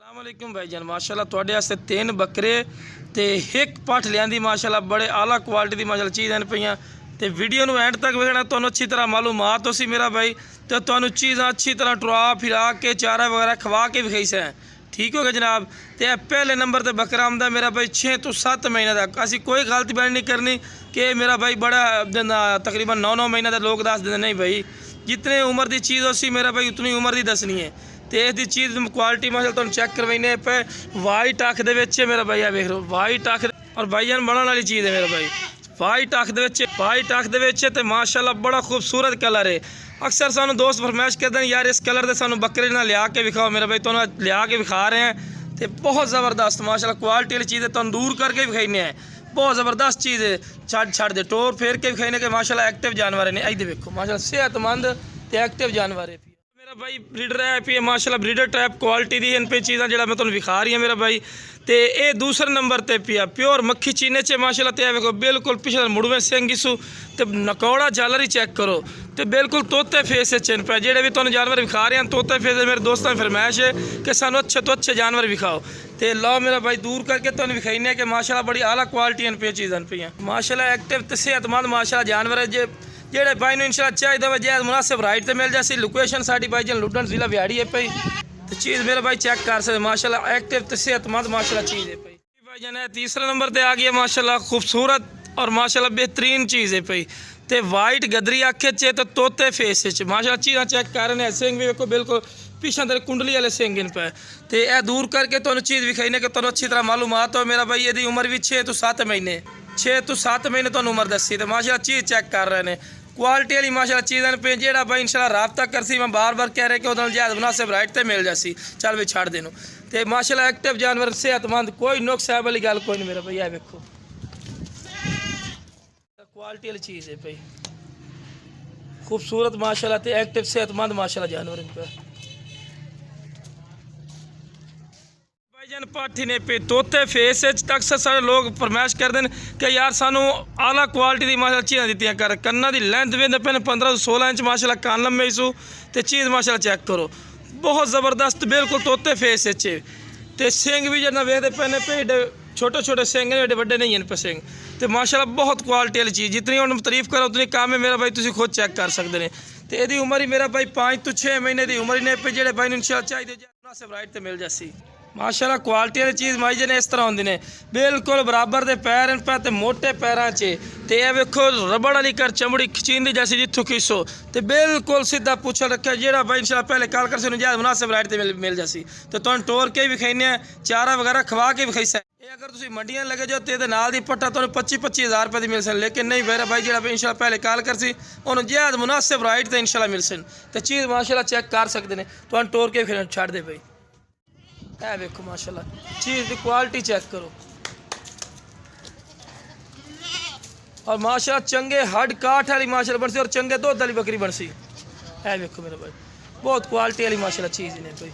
अस्सलामुअलैकुम भाईजान माशाल्लाह तुहाडे वास्ते 3 बकरे ते एक पठ लियांदी माशाल्लाह बड़े आला क्वालिटी दी माशाल्लाह चीज़ हैं पईयां ते वीडियो नूं एंड तक वेखना तुहानूं अच्छी तरह मालूमात होसी मेरा भाई ते तुहानूं चीज़ां अच्छी तरह टुरा फिरा के चारा वगैरह खवा के विखाई से ठीक हो गया जनाब। तो पहले नंबर पर बकरा आमदा मेरा भाई 6 तो 7 महीने तक असी कोई गलती बैन नहीं करनी कि मेरा भाई बड़ा तकरीबन 9 महीने का लोग दस देंगे नहीं भाई जितने उम्र की चीज़ होसी मेरा भाई उतनी उम्र की दसनी है। तो इसकी चीज़ क्वालिटी माशा तुम चेक करवाने पे वाइट अख दे मेरा भाई वेख लो वाइट अख और भाईजान बनने वाली चीज़ है मेरा भाई वाइट अख दे माशाल्लाह बड़ा खूबसूरत कलर है। अक्सर सानू दोस्त फरमाइश करते हैं यार इस कलर के सानू बकरे ना लिया के विखाओ मेरा भाई तुम लिया के विखा रहे हैं तो बहुत ज़बरदस्त माशाल्लाह क्वालिटी वाली चीज़ है तुम दूर करके विखाने हैं बहुत ज़बरदस्त चीज़ है छड़ दे टोर फेर के विखाने के माशाल्लाह एक्टिव जानवर ने आई देखो माशाल्लाह सेहतमंद ते एक्टिव जानवर है मेरा भाई ब्रीडर है पे माशाल्लाह ब्रीडर टाइप क्वालिटी दी इन पे चीज़ां जो मैं तुहानूं विखा रही हूँ मेरा भाई तो ये दूसरे नंबर पर पिया प्योर मक्खी चीने च माशाल्लाह ते वेखो बिल्कुल पिछले मुड़वे सिंगिसू तो नकौड़ा झालर ही चेक करो तो बिल्कुल तोते फेस चिन पे जेडे भी तुहानूं जानवर विखा रहे हैं तोते फेस मेरे दोस्तों की फरमाइश है कि सानूं अच्छे तो अच्छे जानवर विखाओ तो लो मेरा भाई दूर करके तुहानूं विखाने कि माशाल्लाह बड़ी आला क्वालिटी पे चीज़ां पे माशाल्लाह एक्टिव तो सेहतमंद माशाल्लाह जानवर है जे जेडे भाई इंशाल्लाह चाहिए वा जैद मुनासिब राइट से मिल जासी लोकेशन साड़ी भाई जन लुडन जिला बिहाड़ी है पई तो चीज़ मेरा भाई चेक कर सकते माशाल्लाह एक्टिव तो सेहतमंद माशाल्लाह चीज़ है पई भाई जन है तीसरे नंबर पर आ गया माशाल्लाह खूबसूरत और माशाल्लाह बेहतरीन चीज़ है पई तो वाइट गदरी आखे चे तो तोते फेस माशाल्लाह चीज़ा चेक कर रहे हैं सिंह भी देखो बिल्कुल पिछा तेरे कुंडली वाले सिंह इन पे तो यह दूर करके तुहानूं चीज़ विखाईने कि तुहानूं अच्छी तरह मालूमात हो मेरा भाई यदि उम्र भी 6 तो 7 महीने 6 तो 7 महीने तुहानूं उम्र दसी तो माशाल्लाह चीज़ चेक कर रहे हैं क्वालिटी वाली माशाल्लाह चीज़ पे जेड़ा भाई इंशाल्लाह राबता करसी मैं बार बार कह रहे कि उधर जैद मुनासिब राइट ते मिल जासी चल भी छड़ देनू तो माशाल्लाह एक्टिव जानवर सेहतमंद कोई नुक्स है वाली गल कोई नहीं मेरा भाई वेखो क्वालिटी वाली चीज़ है भाई खूबसूरत माशाल्लाह ते एक्टिव सेहतमंद माशाल्लाह जानवर इन पे भाईजान पाठी ने पे तोते फेस अक्सर सारे लोग फरमाइश करते हैं कि यार सानू आला क्वालिटी की माशाल्लाह चीज़ां दित्तियां कर कन्ना की लेंथ वेंदे पे 15 तो 16 इंच माशाल्लाह कान लम्बे सू तो चीज़ माशाल्लाह चेक करो बहुत ज़बरदस्त बिल्कुल तोते फेस तो सिंग भी जब वेखते पे पेड छोटे छोटे सिंग ने एडे वड्डे नहीं हैं पे सिंग तो माशाल्लाह बहुत क्वालिटी वाली चीज़ जितनी हम तारीफ करो उतनी कम है मेरा भाई तुम खुद चेक कर सकते हैं तो यदि उम्र ही मेरा भाई 5 तो 6 महीने की उम्र ने पे जेडे भाई इंशाल्लाह चाहिए मुनासिब राइट तो मिल जासी माशाल्लाह क्वालिटी वाली चीज़ माई जने इस तरह होंदी ने बिल्कुल बराबर दे पैर इन पे मोटे पैरों च तो यह वेखो रबड़ वाली कर चमड़ी खिचींदी जैसी जितों खिसो तो बिल्कुल सीधा पूछा रखा जेड़ा भाई इंशाल्लाह पहले कल कर से जैद मुनासिब राइट से मिल जासी तो तुम टोर के विखाने चारा वगैरह खवा के विखाई सा अगर तुम मंडियां लगे जाओ तो नाल दी पट्टा तुम 25-25 हज़ार रुपये की मिल सन लेकिन नहीं मेरा भाई जेड़ा इंशाल्लाह पहले कल कर सी उन्होंने जैद मुनासिब राइट तो इंशाल्लाह मिल सन तो चीज़ माशाल्लाह चेक कर सकते हैं तुम टोर के फिर छड़ दे भाई है देखो माशाल्लाह चीज़ की क्वालिटी चेक करो और माशाल्लाह चंगे हड काठ वाली माशाल्लाह बनसी और चंगे दूध वाली बकरी बनसी है देखो मेरे भाई बहुत क्वालिटी वाली माशाल्लाह चीज़ ने भाई।